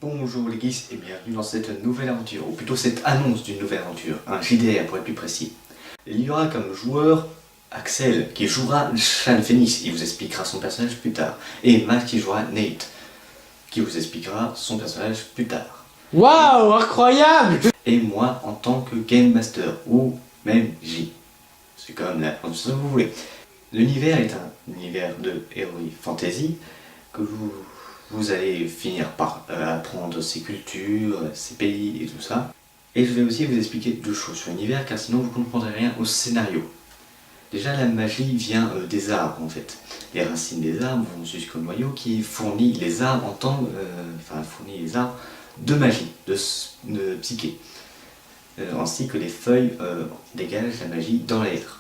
Bonjour les geeks et bienvenue dans cette nouvelle aventure, ou plutôt cette annonce d'une nouvelle aventure, un JDR pour être plus précis. Il y aura comme joueur Axel qui jouera Sean Phoenix, il vous expliquera son personnage plus tard, et Matt qui jouera Nate, qui vous expliquera son personnage plus tard. Waouh, incroyable! Et moi en tant que Game Master, ou même J. C'est comme la prononciation que vous voulez. L'univers est un univers de Heroic Fantasy que vous allez finir par apprendre ses cultures, ses pays et tout ça. Et je vais aussi vous expliquer deux choses sur l'univers car sinon vous ne comprendrez rien au scénario. Déjà la magie vient des arbres en fait. Les racines des arbres vont jusqu'au noyau qui fournit les arbres en tant fournit les arbres de magie, de psyché. Ainsi que les feuilles dégagent la magie dans l'air.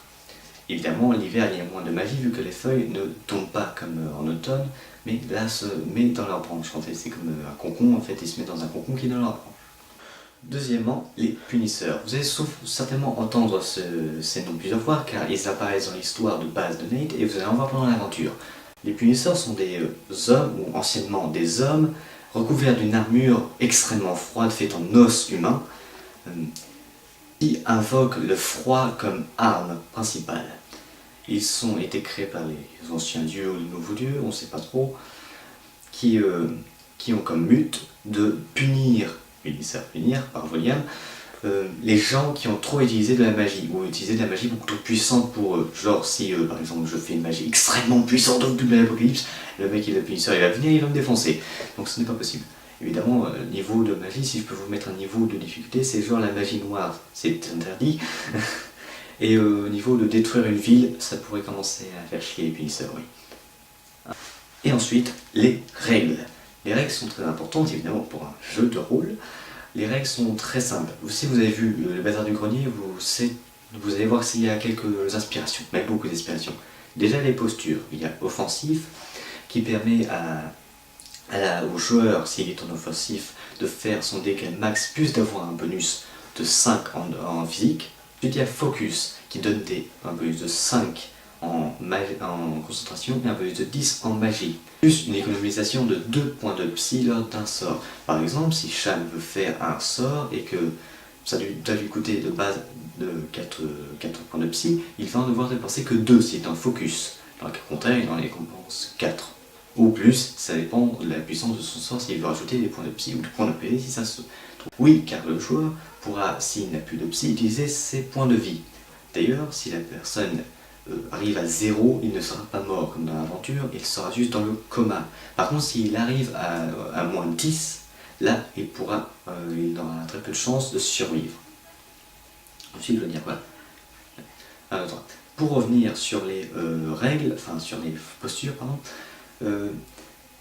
Évidemment, l'hiver, il y a moins de magie vu que les feuilles ne tombent pas comme en automne, mais là se met dans leurs branches. En fait, c'est comme un concombre, en fait, il se met dans un concombre qui est dans leur branche. Deuxièmement, les punisseurs. Vous allez certainement entendre ces noms plusieurs fois car ils apparaissent dans l'histoire de base de Nate et vous allez en voir pendant l'aventure. Les punisseurs sont des hommes, ou anciennement des hommes, recouverts d'une armure extrêmement froide faite en os humain, qui invoquent le froid comme arme principale. Ils ont été créés par les anciens dieux ou les nouveaux dieux, on ne sait pas trop, qui ont comme but de punir par William, les gens qui ont trop utilisé de la magie, ou utilisé de la magie beaucoup trop puissante pour eux. Genre si par exemple je fais une magie extrêmement puissante au double de l'apocalypse, le mec et le punisseur il va venir, il va me défoncer. Donc ce n'est pas possible. Évidemment, niveau de magie, si je peux vous mettre un niveau de difficulté, c'est genre la magie noire, c'est interdit. Et au niveau de détruire une ville, ça pourrait commencer à faire chier les punisseurs, oui. Et ensuite, les règles. Les règles sont très importantes, évidemment, pour un jeu de rôle. Les règles sont très simples. Si vous avez vu le bazar du grenier, vous allez voir s'il y a quelques inspirations, même beaucoup d'inspirations. Déjà les postures. Il y a offensif, qui permet au joueur, s'il est en offensif, de faire son dégât max, plus d'avoir un bonus de 5 en physique. Ensuite, il y a focus, qui donne un bonus de 5 en concentration et un bonus de 10 en magie. Plus une économisation de 2 points de psy lors d'un sort. Par exemple, si Sean veut faire un sort et que ça doit lui coûter de base de 4 points de psy, il va en devoir dépenser que 2 s'il est en focus. Dans le cas contraire, il en dépense 4. Ou plus, ça dépend de la puissance de son sort, s'il veut rajouter des points de psy ou des points de PV si ça se trouve. Oui, car le joueur pourra, s'il n'a plus de psy, utiliser ses points de vie. D'ailleurs, si la personne arrive à 0, il ne sera pas mort comme dans l'aventure, il sera juste dans le coma. Par contre, s'il arrive à moins de 10, là, il aura très peu de chances de survivre. Ensuite, je veux dire quoi ? Pour revenir sur les règles, sur les postures, pardon,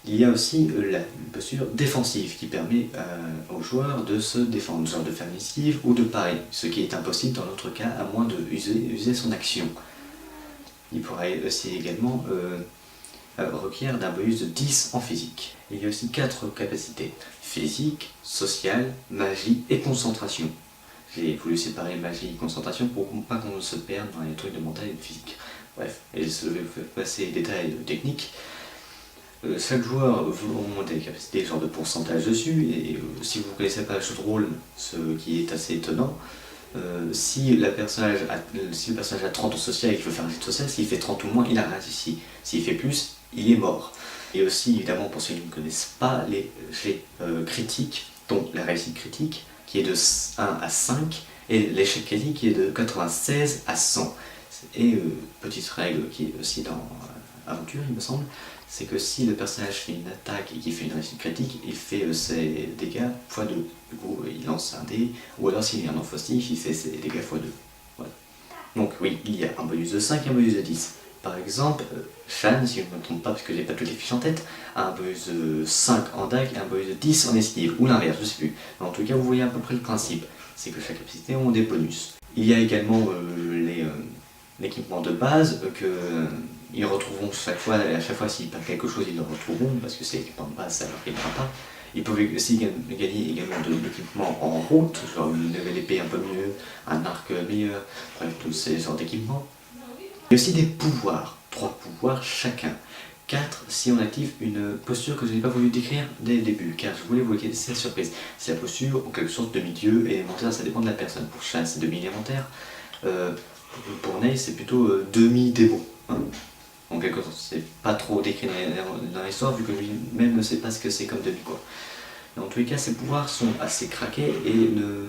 il y a aussi la posture défensive qui permet aux joueurs de se défendre, genre de faire une esquive ou de parer, ce qui est impossible dans notre cas à moins de user son action. Il pourra aussi également requérir d'un bonus de 10 en physique. Il y a aussi 4 capacités: physique, sociale, magie et concentration. J'ai voulu séparer magie et concentration pour pas qu'on se perde dans les trucs de mental et de physique. Bref, et je vais vous passer les détails techniques. Chaque joueur a des capacités, genre de pourcentage dessus, et si vous ne connaissez pas le jeu de rôle, ce qui est assez étonnant, si le personnage a 30 en social et qu'il veut faire un jet de social, s'il fait 30 ou moins, il a réussi. S'il fait plus, il est mort. Et aussi, évidemment, pour ceux qui ne connaissent pas, les jets critiques, dont la réussite critique, qui est de 1 à 5, et l'échec critique qui est de 96 à 100. Et petite règle qui est aussi dans Aventure, il me semble, c'est que si le personnage fait une attaque et qu'il fait une réussite critique, il fait ses dégâts x2. Du coup, il lance un dé, ou alors s'il est en offensif, il fait ses dégâts x2. Voilà. Donc oui, il y a un bonus de 5 et un bonus de 10. Par exemple, Sean, si je ne me trompe pas parce que j'ai pas toutes les fiches en tête, a un bonus de 5 en dague et un bonus de 10 en esquive, ou l'inverse, je sais plus. Mais en tout cas, vous voyez à peu près le principe. C'est que chaque capacité a des bonus. Il y a également l'équipement de base ils retrouveront à chaque fois s'ils perdent quelque chose, ils le retrouveront, parce que c'est l'équipement de base, ça leur gagnera pas. Ils peuvent aussi gagner également de l'équipement en route, genre une nouvelle épée un peu mieux, un arc meilleur, bref, tous ces genres d'équipements. Il y a aussi des pouvoirs, 3 pouvoirs chacun. 4 si on active une posture que je n'ai pas voulu décrire dès le début, car je voulais vous laisser la surprise. C'est la posture en quelque sorte demi-dieu élémentaire, ça dépend de la personne. Pour Shan c'est demi-élémentaire, pour Nate c'est plutôt demi-démon. Hein. En quelque sorte, c'est pas trop décrit dans l'histoire vu que lui-même ne sait pas ce que c'est comme demi quoi. Mais en tous les cas, ses pouvoirs sont assez craqués et ne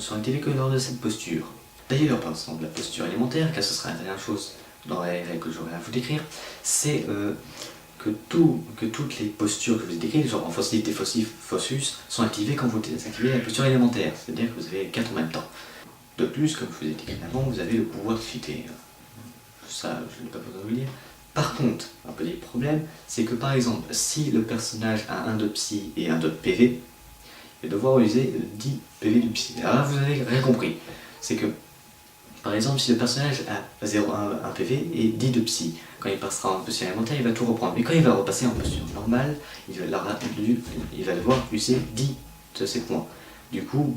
sont activés que lors de cette posture. D'ailleurs, par exemple, la posture élémentaire, car ce sera la dernière chose dans les règles que j'aurai à vous décrire, c'est que toutes les postures que je vous ai décrites, genre en facilité, fossus, sont activées quand vous activez la posture élémentaire, c'est-à-dire que vous avez 4 en même temps. De plus, comme je vous ai décrit avant, vous avez le pouvoir de citer. Ça, je n'ai pas besoin de vous le dire. Par contre, un petit problème, c'est que par exemple, si le personnage a un de psy et un de PV, il va devoir utiliser 10 PV du psy. Alors là, vous avez rien compris. C'est que, par exemple, si le personnage a 0,1 PV et 10 de psy, quand il passera en posture élémentaire, il va tout reprendre. Mais quand il va repasser en posture normale, il va devoir user 10 de ses points. Du coup,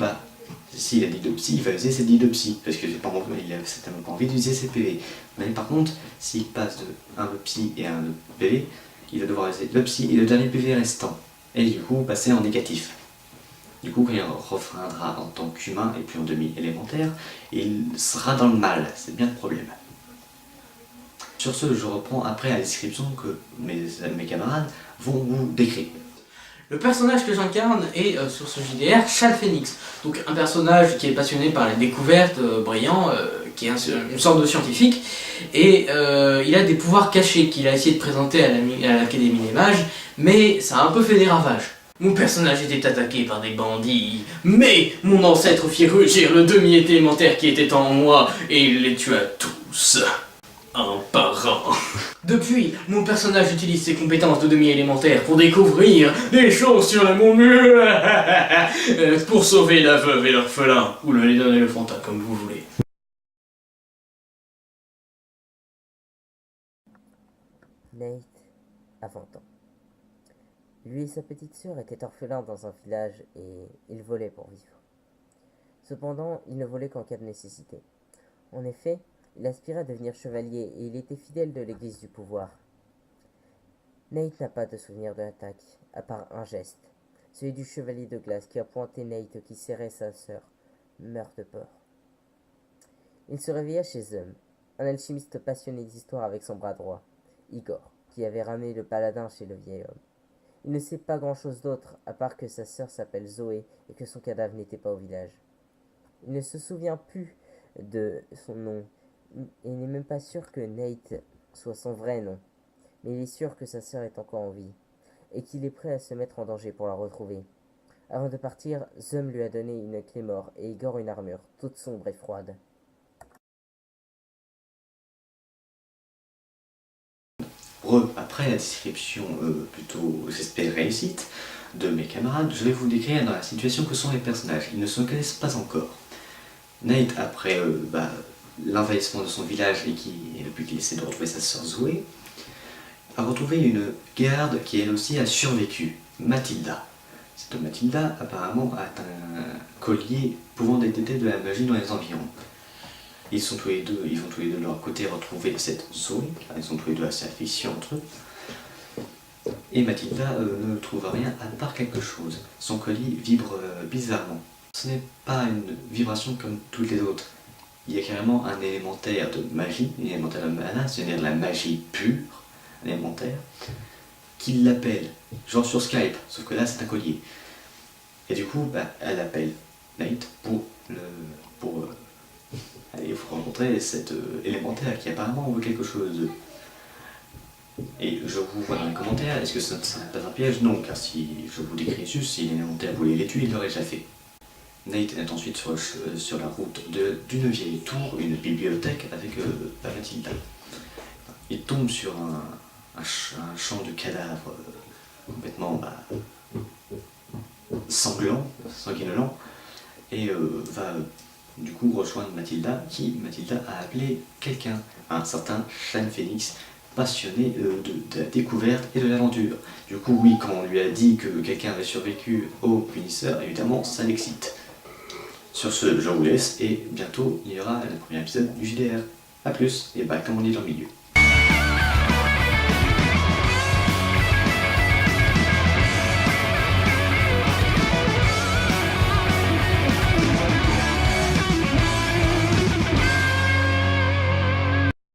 s'il a 10 de psy, il va user ses 10 de psy, parce qu'il a certainement pas envie d'utiliser ses PV. Mais par contre, s'il passe de 1 de psy et 1 de PV, il va devoir user le psy et le dernier PV restant. Et du coup, passer en négatif. Du coup, quand il refraindra en tant qu'humain et puis en demi-élémentaire, il sera dans le mal, c'est bien le problème. Sur ce, je reprends après la description que mes camarades vont vous décrire. Le personnage que j'incarne est sur ce JDR Shal Phoenix, donc un personnage qui est passionné par les découvertes, brillant, qui est une sorte de scientifique, et il a des pouvoirs cachés qu'il a essayé de présenter à l'Académie des Mages, mais ça a un peu fait des ravages. Mon personnage était attaqué par des bandits, mais mon ancêtre fit rugir le demi-élémentaire qui était en moi, et il les tua tous. Un par un. Depuis, mon personnage utilise ses compétences de demi-élémentaire pour découvrir des choses sur le monde, pour sauver la veuve et l'orphelin, ou le éléphantin comme vous voulez. Nate a 20 ans. Lui et sa petite sœur étaient orphelins dans un village et ils volaient pour vivre. Cependant, ils ne volaient qu'en cas de nécessité. En effet, il aspirait à devenir chevalier et il était fidèle de l'église du pouvoir. Nate n'a pas de souvenir de l'attaque, à part un geste, celui du chevalier de glace qui a pointé Nate qui serrait sa sœur, meurt de peur. Il se réveilla chez Zem, un alchimiste passionné d'histoire avec son bras droit, Igor, qui avait ramené le paladin chez le vieil homme. Il ne sait pas grand-chose d'autre, à part que sa sœur s'appelle Zoé et que son cadavre n'était pas au village. Il ne se souvient plus de son nom, et n'est même pas sûr que Nate soit son vrai nom. Mais il est sûr que sa sœur est encore en vie, et qu'il est prêt à se mettre en danger pour la retrouver. Avant de partir, Zem lui a donné une clé mort et Igor une armure, toute sombre et froide. Après la description plutôt, j'espère, réussite de mes camarades, je vais vous décrire dans la situation que sont les personnages. Ils ne se connaissent pas encore. Nate, après l'envahissement de son village et depuis qu'il essaie de retrouver sa sœur Zoé, a retrouvé une garde qui elle aussi a survécu, Mathilda. Cette Mathilda apparemment a un collier pouvant détecter de la magie dans les environs. Ils vont tous les deux de leur côté retrouver cette Zoé, car ils sont tous les deux assez affectueux entre eux. Et Mathilda ne trouve rien à part quelque chose. Son collier vibre bizarrement. Ce n'est pas une vibration comme toutes les autres. Il y a carrément un élémentaire de magie, un élémentaire de mana, c'est-à-dire de la magie pure, un élémentaire, qui l'appelle, genre sur Skype, sauf que là c'est un collier. Et du coup, elle appelle Nate pour aller rencontrer cet élémentaire qui apparemment veut quelque chose d'eux. Et je vous vois dans les commentaires, est-ce que ça n'est pas un piège? Non, car si je vous décris juste, si l'élémentaire voulait les tuer, il l'aurait déjà fait. Nate est ensuite sur la route d'une vieille tour, une bibliothèque avec Mathilda. Il tombe sur un champ de cadavres complètement sanguinolent, et va du coup rejoindre Mathilda, Mathilda a appelé quelqu'un, un certain Shal Phoenix, passionné de la découverte et de l'aventure. Du coup, oui, quand on lui a dit que quelqu'un avait survécu au punisseur, évidemment, ça l'excite. Sur ce, je vous laisse, et bientôt, il y aura le premier épisode du JDR. A plus, et comme on dit dans le milieu.